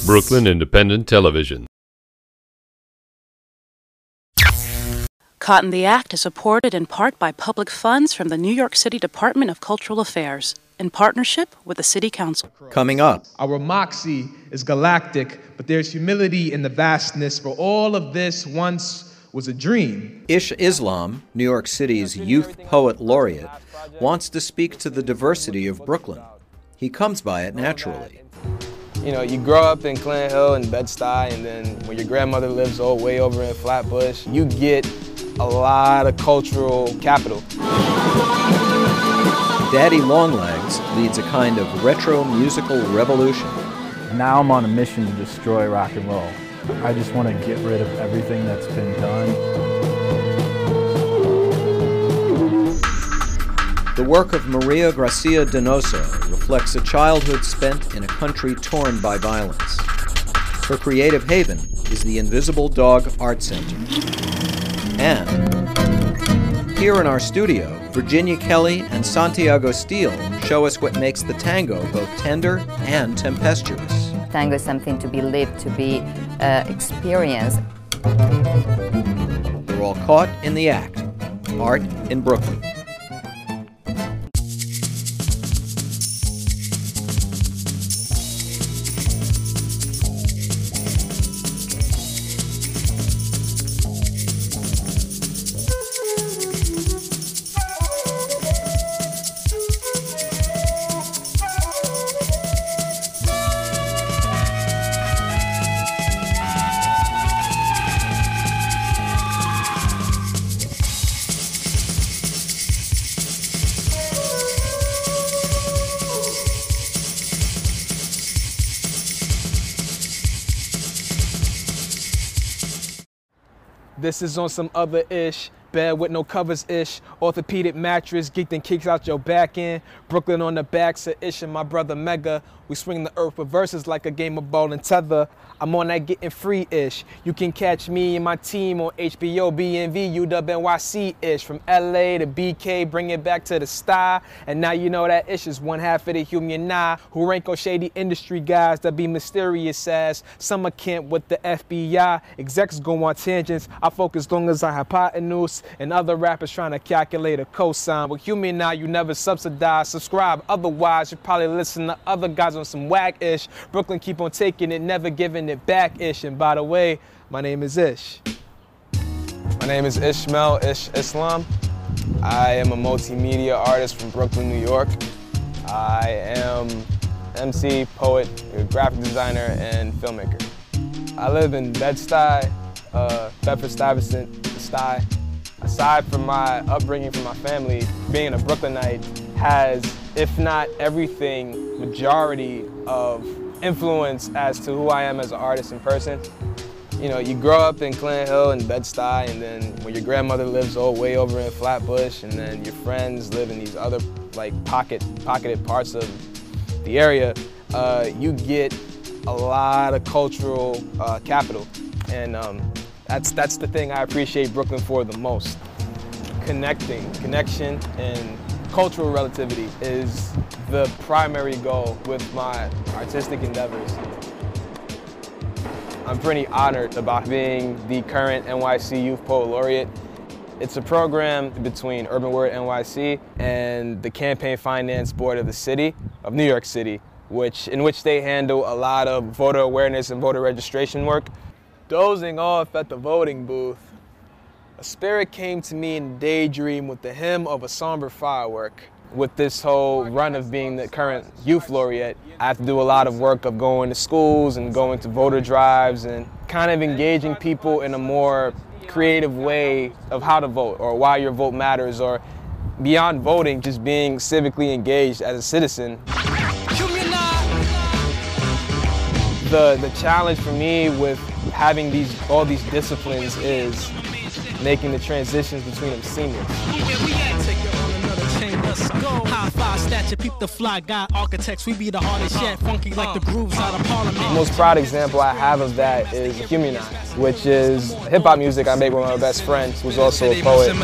Brooklyn Independent Television. Caught in the Act is supported in part by public funds from the New York City Department of Cultural Affairs in partnership with the City Council. Coming up. Our moxie is galactic, but there's humility in the vastness, for all of this once was a dream. Islam, New York City's youth poet laureate, wants to speak to the diversity of Brooklyn. He comes by it naturally. You know, you grow up in Clinton Hill and Bed-Stuy, and then when your grandmother lives way over in Flatbush, you get a lot of cultural capital. Daddy Longlegs leads a kind of retro musical revolution. Now I'm on a mission to destroy rock and roll. I just want to get rid of everything that's been done. The work of Maria Gracia Donoso reflects a childhood spent in a country torn by violence. Her creative haven is the Invisible Dog Art Center. And here in our studio, Virginia Kelly and Santiago Steele show us what makes the tango both tender and tempestuous. Tango is something to be lived, to be experienced. They're all caught in the act. Art in Brooklyn. This is on some other ish, bed with no covers ish, orthopedic mattress, geeked and kicks out your back end. Brooklyn on the backs of Ish and my brother Mega. We swing the earth with verses like a game of ball and tether. I'm on that getting free ish. You can catch me and my team on HBO, BNV, UW, NYC ish. From LA to BK, bring it back to the sty. And now you know that ish is one half of the human eye, who rank on shady industry guys that be mysterious as summer camp with the FBI. Execs go on tangents. I focus long as I hypotenuse, and other rappers trying to calculate a cosign. With human eye, you never subsidize. Subscribe, otherwise you probably listen to other guys on some whack ish. Brooklyn keep on taking it, never giving it back ish. And by the way, my name is Ish. My name is Ishmael Aslam. I am a multimedia artist from Brooklyn, New York. I am MC, poet, graphic designer, and filmmaker. I live in Bed-Stuy, Bedford-Stuyvesant, Stuy. Aside from my upbringing from my family, being a Brooklynite has, if not everything, majority of influence as to who I am as an artist in person. You know, you grow up in Clinton Hill and Bed-Stuy, and then when your grandmother lives way over in Flatbush, and then your friends live in these other like pocketed parts of the area, you get a lot of cultural capital, and that's the thing I appreciate Brooklyn for the most. Connection, and cultural relativity is the primary goal with my artistic endeavors. I'm pretty honored about being the current NYC Youth Poet Laureate. It's a program between Urban Word NYC and the Campaign Finance Board of the City of New York City, in which they handle a lot of voter awareness and voter registration work. Dozing off at the voting booth, a spirit came to me in a daydream with the hymn of a somber firework. With this whole run of being the current youth laureate, I have to do a lot of work of going to schools and going to voter drives and kind of engaging people in a more creative way of how to vote or why your vote matters, or beyond voting, just being civically engaged as a citizen. The challenge for me with having all these disciplines is making the transitions between them seamless. Peep the fly guy architects, we be the hardest yet, funky like the grooves out of Parliament. The most proud example I have of that is Humanize, which is hip-hop music I make with my best friend, who's also a poet.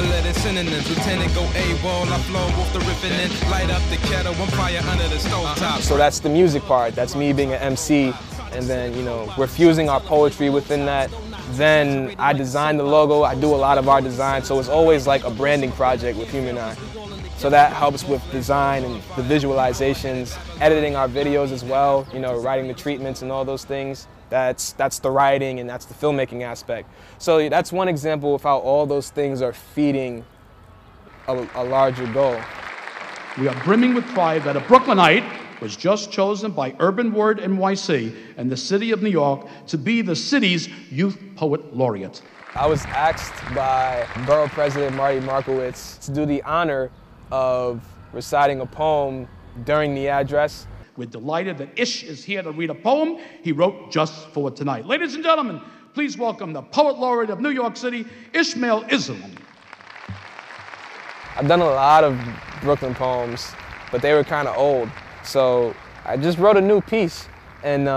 So that's the music part, that's me being an MC and then, you know, we're fusing our poetry within that. Then I design the logo, I do a lot of our design, so it's always like a branding project with Human Eye. So that helps with design and the visualizations, editing our videos as well, you know, writing the treatments and all those things. That's the writing and that's the filmmaking aspect. So that's one example of how all those things are feeding a larger goal. We are brimming with pride that a Brooklynite was just chosen by Urban Word NYC and the City of New York to be the city's Youth Poet Laureate. I was asked by Borough President Marty Markowitz to do the honor of reciting a poem during the address. We're delighted that Ish is here to read a poem he wrote just for tonight. Ladies and gentlemen, please welcome the Poet Laureate of New York City, Ishmael Aslam. I've done a lot of Brooklyn poems, but they were kind of old. So I just wrote a new piece, and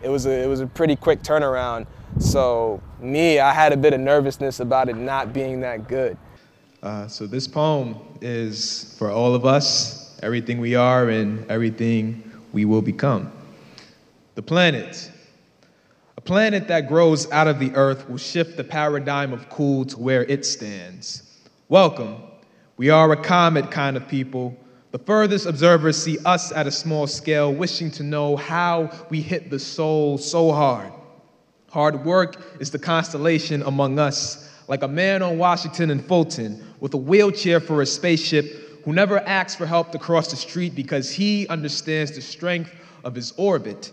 it was a pretty quick turnaround. So I had a bit of nervousness about it not being that good. So this poem is for all of us, everything we are and everything we will become. The planet. A planet that grows out of the earth will shift the paradigm of cool to where it stands. Welcome. We are a comet kind of people. The furthest observers see us at a small scale, wishing to know how we hit the soul so hard. Hard work is the constellation among us, like a man on Washington and Fulton with a wheelchair for a spaceship who never asks for help to cross the street because he understands the strength of his orbit.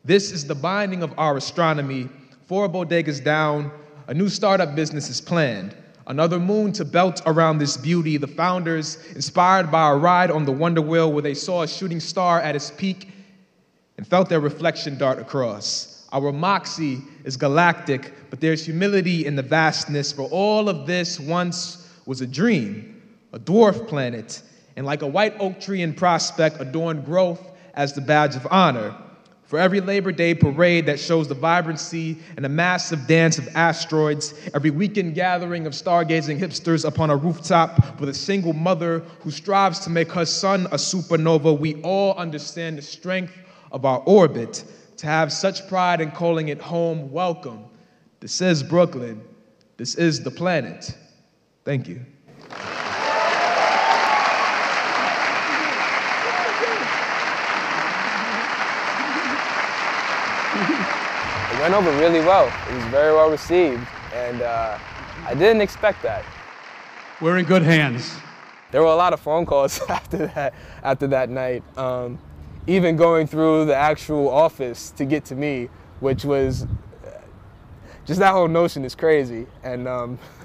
This is the binding of our astronomy. 4 bodegas down, a new startup business is planned. Another moon to belt around this beauty. The founders, inspired by a ride on the Wonder Wheel where they saw a shooting star at its peak and felt their reflection dart across. Our moxie is galactic, but there's humility in the vastness, for all of this once was a dream, a dwarf planet, and like a white oak tree in Prospect, adorned growth as the badge of honor. For every Labor Day parade that shows the vibrancy and a massive dance of asteroids, every weekend gathering of stargazing hipsters upon a rooftop with a single mother who strives to make her son a supernova, we all understand the strength of our orbit. To have such pride in calling it home, welcome. This is Brooklyn. This is the planet. Thank you. It went over really well. It was very well received, and I didn't expect that. We're in good hands. There were a lot of phone calls after that night. Even going through the actual office to get to me, which was just that whole notion is crazy. And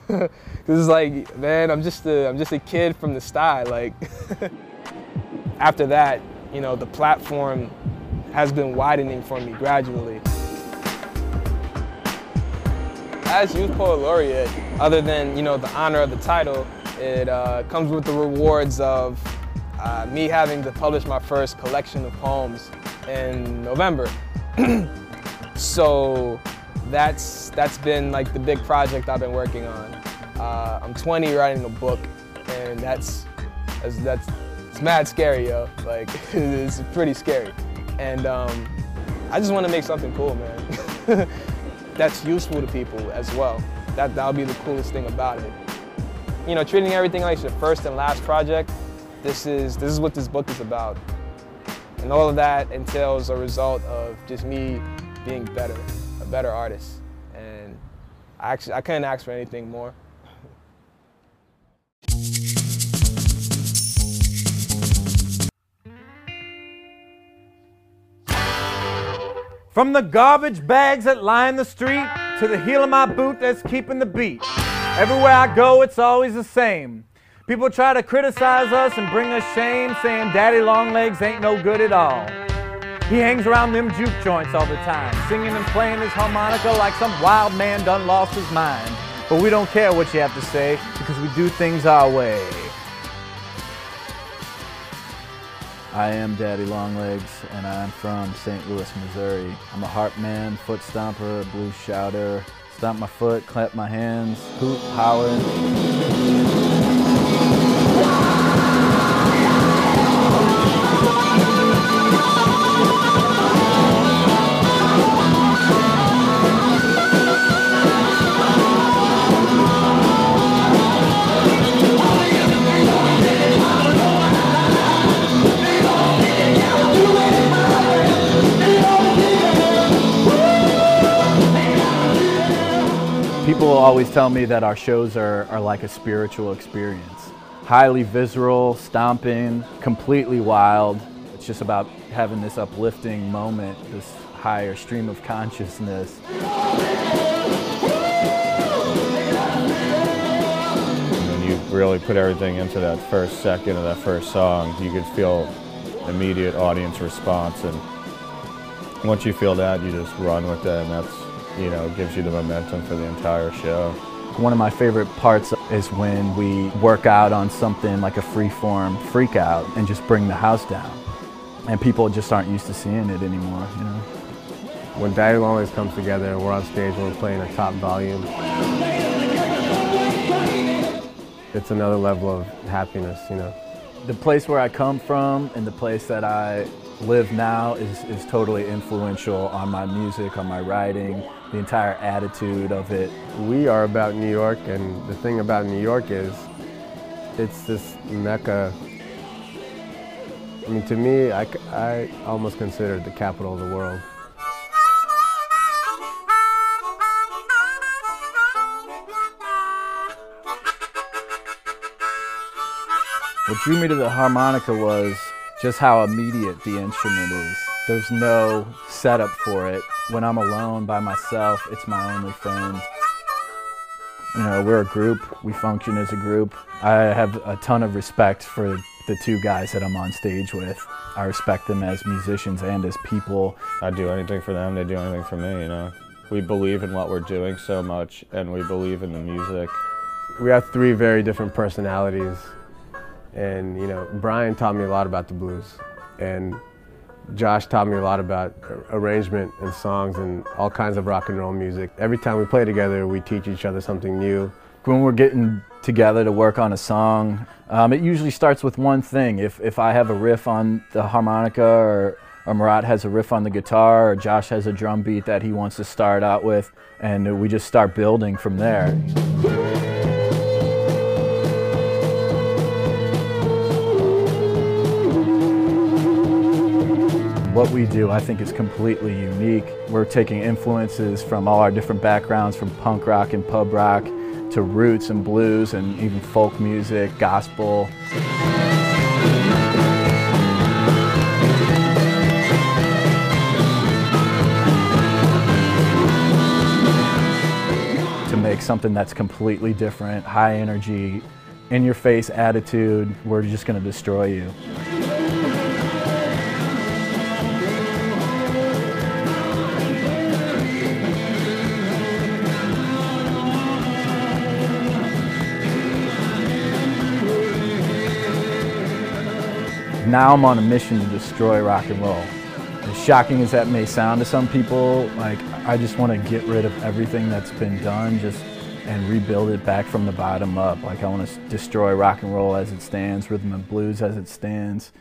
cause it's like, man, I'm just a kid from the sty. Like after that, you know, the platform has been widening for me gradually. As Youth Poet Laureate, other than, you know, the honor of the title, it comes with the rewards of me having to publish my first collection of poems in November. So that's been like the big project I've been working on. I'm 20 writing a book, and that's it's mad scary, yo. Like it's pretty scary. And I just want to make something cool, man. That's useful to people as well. That'll be the coolest thing about it. You know, treating everything like it's your first and last project, this is what this book is about. And all of that entails a result of just me being better, a better artist. And I couldn't ask for anything more. From the garbage bags that line the street to the heel of my boot that's keeping the beat. Everywhere I go, it's always the same. People try to criticize us and bring us shame, saying Daddy Longlegs ain't no good at all. He hangs around them juke joints all the time, singing and playing his harmonica like some wild man done lost his mind. But we don't care what you have to say, because we do things our way. I am Daddy Longlegs, and I'm from St. Louis, Missouri. I'm a harp man, foot stomper, blues shouter. Stomp my foot, clap my hands, hoop, holler. always tell me that our shows are like a spiritual experience. Highly visceral, stomping, completely wild. It's just about having this uplifting moment, this higher stream of consciousness. When you really put everything into that first second of that first song, you could feel immediate audience response, and once you feel that, you just run with it, and that's, you know, gives you the momentum for the entire show. One of my favorite parts is when we work out on something like a free-form freak out and just bring the house down. And people just aren't used to seeing it anymore, you know. When Daddy Long Legs comes together and we're on stage and we're playing a top volume, it's another level of happiness, you know. The place where I come from and the place that I live now is totally influential on my music, on my writing, the entire attitude of it. We are about New York, and the thing about New York is it's this mecca. I mean, to me, I almost consider it the capital of the world. What drew me to the harmonica was just how immediate the instrument is. There's no setup for it. When I'm alone by myself, it's my only friend. You know, we're a group, we function as a group. I have a ton of respect for the two guys that I'm on stage with. I respect them as musicians and as people. I do anything for them, they do anything for me, you know. We believe in what we're doing so much, and we believe in the music. We have three very different personalities. And, you know, Brian taught me a lot about the blues, and Josh taught me a lot about arrangement and songs and all kinds of rock and roll music. Every time we play together, we teach each other something new. When we're getting together to work on a song, it usually starts with one thing. If I have a riff on the harmonica, or Murat has a riff on the guitar, or Josh has a drum beat that he wants to start out with, and we just start building from there. What we do, I think, is completely unique. We're taking influences from all our different backgrounds, from punk rock and pub rock to roots and blues and even folk music, gospel. To make something that's completely different, high energy, in-your-face attitude, we're just going to destroy you. Now I'm on a mission to destroy rock and roll. As shocking as that may sound to some people, like, I just want to get rid of everything that's been done and rebuild it back from the bottom up. Like, I want to destroy rock and roll as it stands, rhythm and blues as it stands.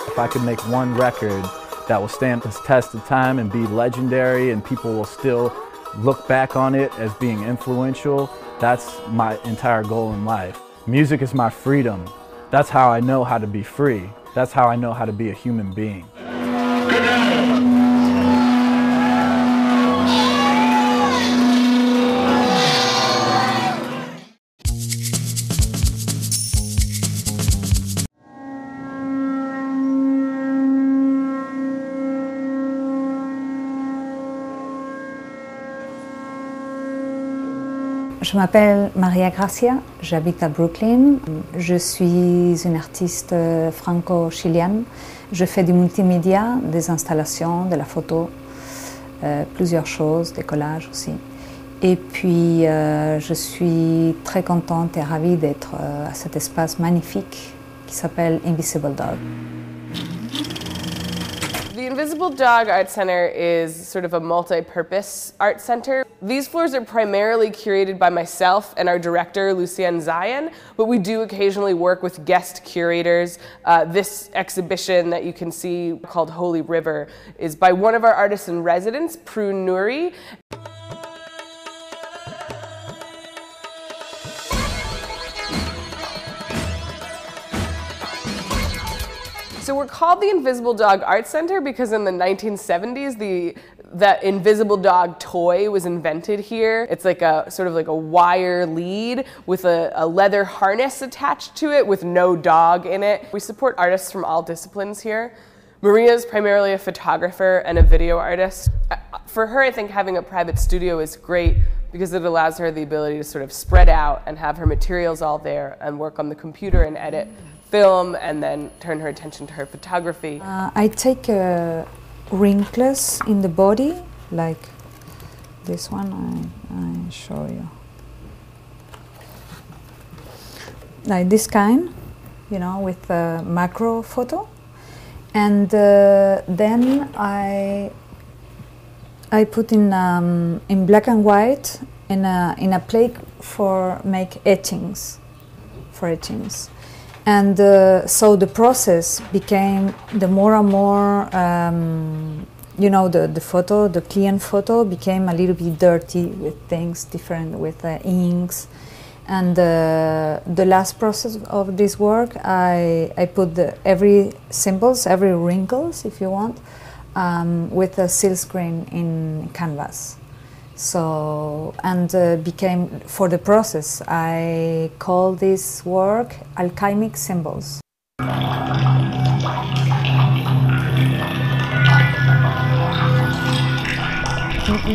If I could make one record that will stand the test of time and be legendary and people will still look back on it as being influential, that's my entire goal in life. Music is my freedom. That's how I know how to be free. That's how I know how to be a human being. Je m'appelle Maria Gracia, j'habite à Brooklyn. Je suis une artiste franco-chilienne. Je fais du multimédia, des installations, de la photo, plusieurs choses, des collages aussi. Et puis je suis très contente et ravie d'être à cet espace magnifique qui s'appelle Invisible Dog. The Invisible Dog Art Center is sort of a multi-purpose art center. These floors are primarily curated by myself and our director, Lucienne Zayan, but we do occasionally work with guest curators. This exhibition that you can see called Holy River is by one of our artists in residence, Prue Nouri. So we're called the Invisible Dog Art Center because in the 1970s, that invisible dog toy was invented here. It's like a sort of like a wire lead with a leather harness attached to it with no dog in it. We support artists from all disciplines here. Maria is primarily a photographer and a video artist. For her, I think having a private studio is great because it allows her the ability to sort of spread out and have her materials all there and work on the computer and edit film and then turn her attention to her photography. I take wrinkles in the body, like this one, I show you. Like this kind, you know, with a macro photo. And then I put in black and white in a plate for make etchings, and so the process became the more and more, you know, the client photo became a little bit dirty with things different, with inks. And the last process of this work, I put every symbols, every wrinkles, if you want, with a silk screen in canvas. So, and became, for the process, I call this work alchemic symbols.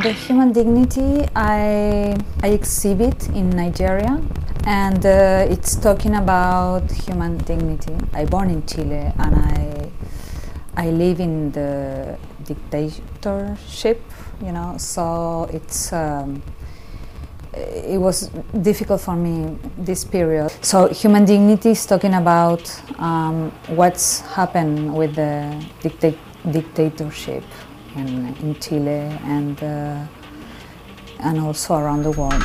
The human dignity I exhibit in Nigeria, and it's talking about human dignity. I'm born in Chile, and I live in the dictatorship, you know, so it was difficult for me this period. So human dignity is talking about what's happened with the dictatorship in Chile and also around the world.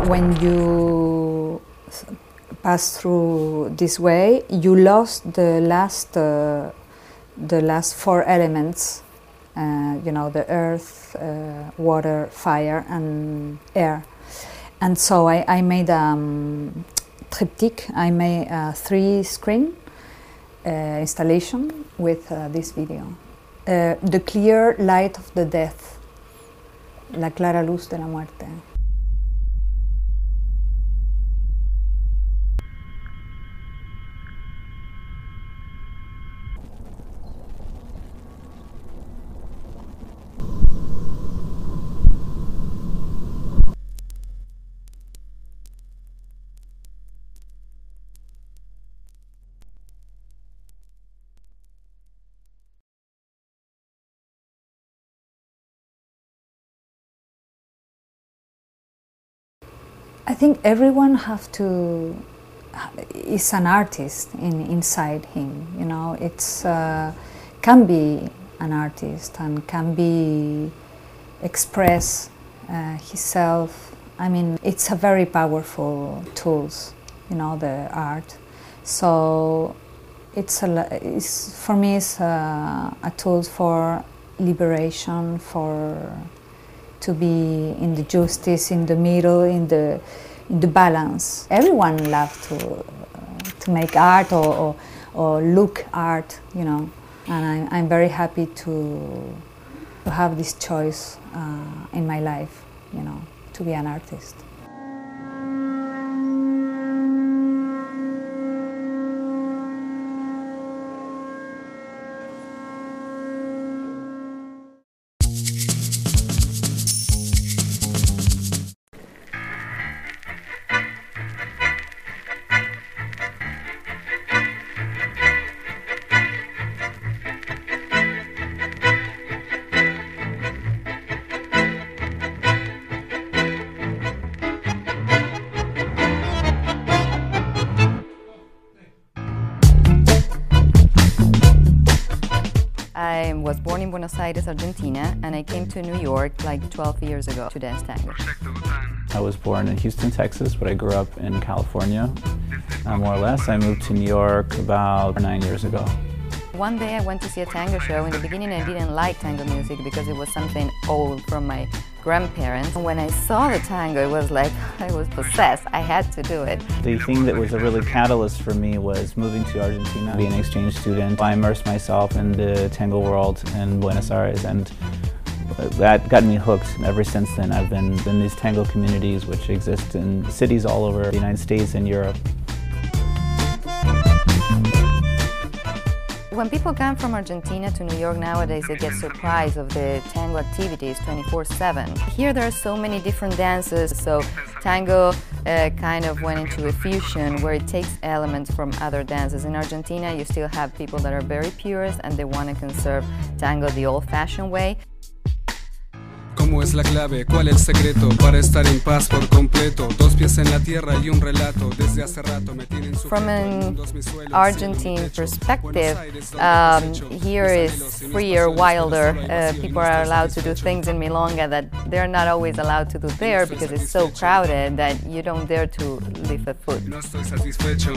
When you pass through this way, you lost the last 4 elements, you know, the earth, water, fire, and air. And so I made a triptych. I made a 3-screen installation with this video. The clear light of the death, la clara luz de la muerte. I think everyone is an artist inside him, you know. It's can be an artist and can be express himself. I mean, it's a very powerful tools, you know, the art. So for me it's a tool for liberation, to be in the justice, in the middle, in the balance. Everyone loves to make art or look art, you know. And I'm very happy to have this choice in my life, you know, to be an artist. I was born in Buenos Aires, Argentina, and I came to New York like 12 years ago to dance tango. I was born in Houston, Texas, but I grew up in California, more or less. I moved to New York about 9 years ago. One day I went to see a tango show. In the beginning I didn't like tango music because it was something old from my grandparents. When I saw the tango, it was like I was possessed. I had to do it. The thing that was a really catalyst for me was moving to Argentina, being an exchange student. I immersed myself in the tango world in Buenos Aires, and that got me hooked. Ever since then, I've been in these tango communities which exist in cities all over the United States and Europe. When people come from Argentina to New York nowadays, they get surprised of the tango activities 24/7. Here there are so many different dances, so tango kind of went into a fusion where it takes elements from other dances. In Argentina, you still have people that are very purist and they want to conserve tango the old-fashioned way. ¿Cómo es la clave? ¿Cuál el secreto para estar en paz por completo? Dos pies en la tierra y un relato. Desde hace rato me tienen From an Argentine perspective, here is freer, wilder. People are allowed to do things in Milonga that they're not always allowed to do there because it's so crowded that you don't dare to lift a foot. No estoy satisfecho.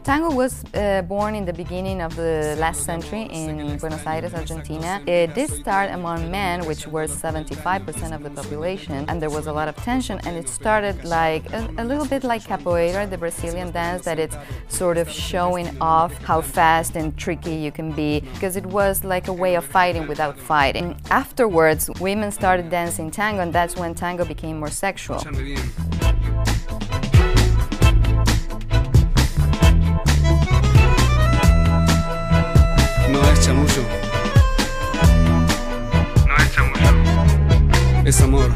Tango was born in the beginning of the last century in Buenos Aires, Argentina. It did start among men, which were 75% of the population, and there was a lot of tension, and it started like a little bit like capoeira, the Brazilian dance, that it's sort of showing off how fast and tricky you can be, because it was like a way of fighting without fighting. Afterwards, women started dancing tango, and that's when tango became more sexual. No es chamullo. No es chamullo. Es amor.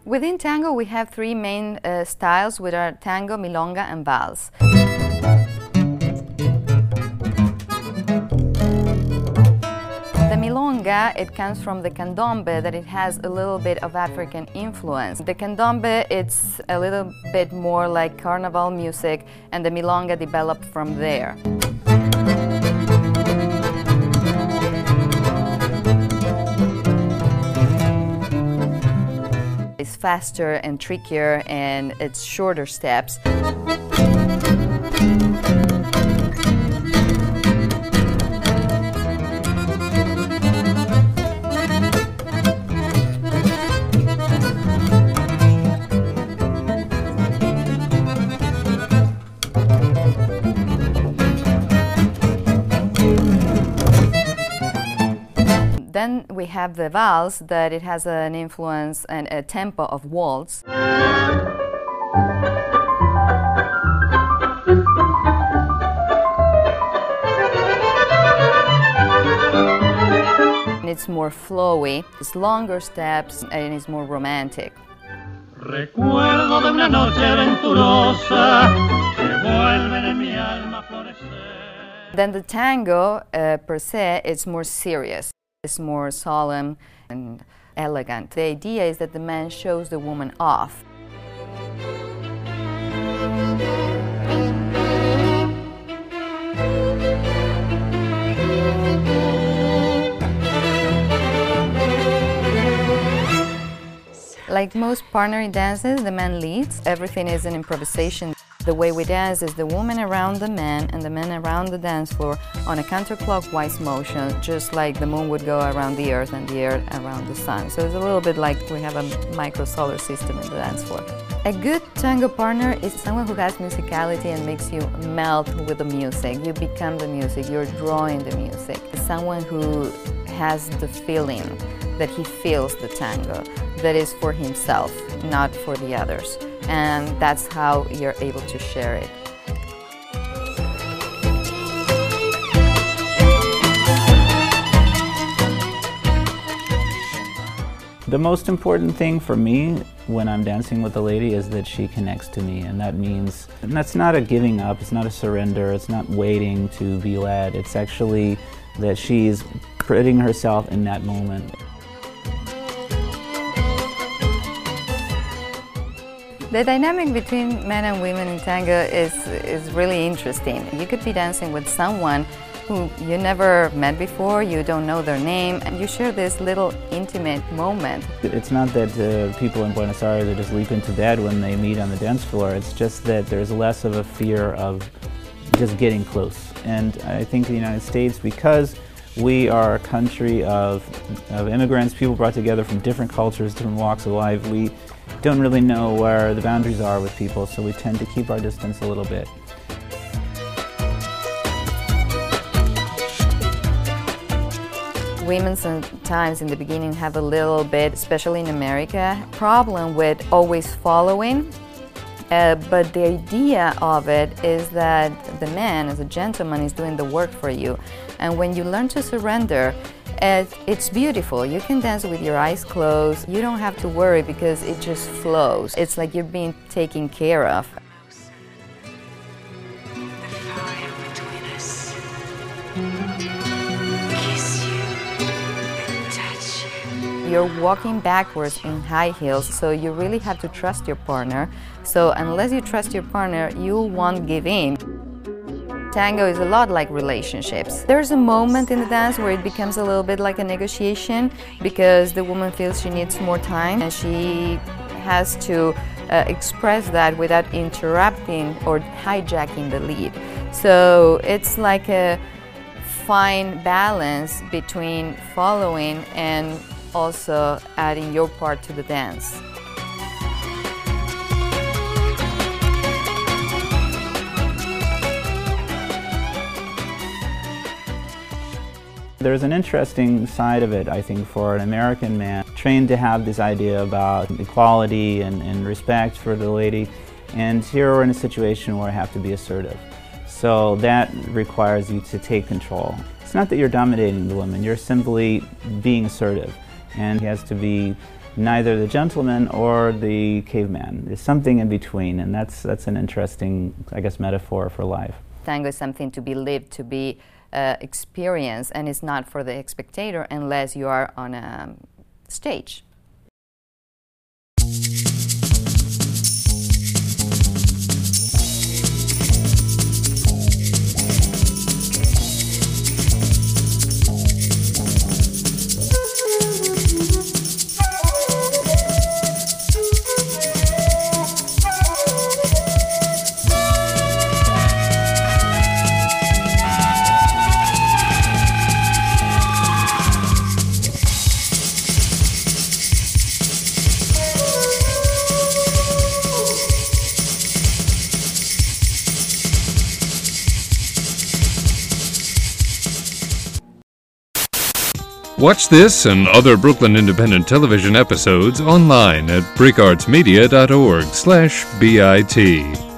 Within tango, we have three main styles, which are tango, milonga, and vals. The milonga, it comes from the candombe, that it has a little bit of African influence. The candombe, it's a little bit more like carnival music, and the milonga developed from there. It's faster and trickier, and it's shorter steps. Then we have the vals, that it has an influence and a tempo of waltz. It's more flowy, it's longer steps, and it's more romantic. Recuerdo de una noche aventurosa que vuelven en mi alma florecer. Then the tango, per se, it's more serious. It's more solemn and elegant. The idea is that the man shows the woman off. Like most partnering dances, the man leads. Everything is an improvisation. The way we dance is the woman around the man and the man around the dance floor on a counterclockwise motion, just like the moon would go around the earth and the earth around the sun. So it's a little bit like we have a micro-solar system in the dance floor. A good tango partner is someone who has musicality and makes you melt with the music. You become the music, you're drawing the music. It's someone who has the feeling that he feels the tango, that is for himself, not for the others. And that's how you're able to share it. The most important thing for me when I'm dancing with a lady is that she connects to me, and that means, and that's not a giving up, it's not a surrender, it's not waiting to be led, it's actually that she's putting herself in that moment. The dynamic between men and women in tango is really interesting. You could be dancing with someone who you never met before, you don't know their name, and you share this little intimate moment. It's not that people in Buenos Aires just leap into bed when they meet on the dance floor. It's just that there's less of a fear of just getting close. And I think the United States, because we are a country of immigrants, people brought together from different cultures, different walks of life, we don't really know where the boundaries are with people, so we tend to keep our distance a little bit. Women sometimes in the beginning have a little bit, especially in America, problem with always following. But the idea of it is that the man, as a gentleman, is doing the work for you. And when you learn to surrender, it's beautiful. You can dance with your eyes closed. You don't have to worry because it just flows. It's like you're being taken care of. You're walking backwards in high heels, so you really have to trust your partner. So unless you trust your partner, you won't give in. Tango is a lot like relationships. There's a moment in the dance where it becomes a little bit like a negotiation because the woman feels she needs more time and she has to express that without interrupting or hijacking the lead. So it's like a fine balance between following and also adding your part to the dance. There's an interesting side of it, I think, for an American man trained to have this idea about equality and respect for the lady, and here we're in a situation where I have to be assertive. So that requires you to take control. It's not that you're dominating the woman, you're simply being assertive. And he has to be neither the gentleman or the caveman. There's something in between, and that's an interesting, I guess, metaphor for life. Tango is something to be lived, to be experienced, and it's not for the spectator unless you are on a stage. Watch this and other Brooklyn Independent Television episodes online at bricartsmedia.org/BIT.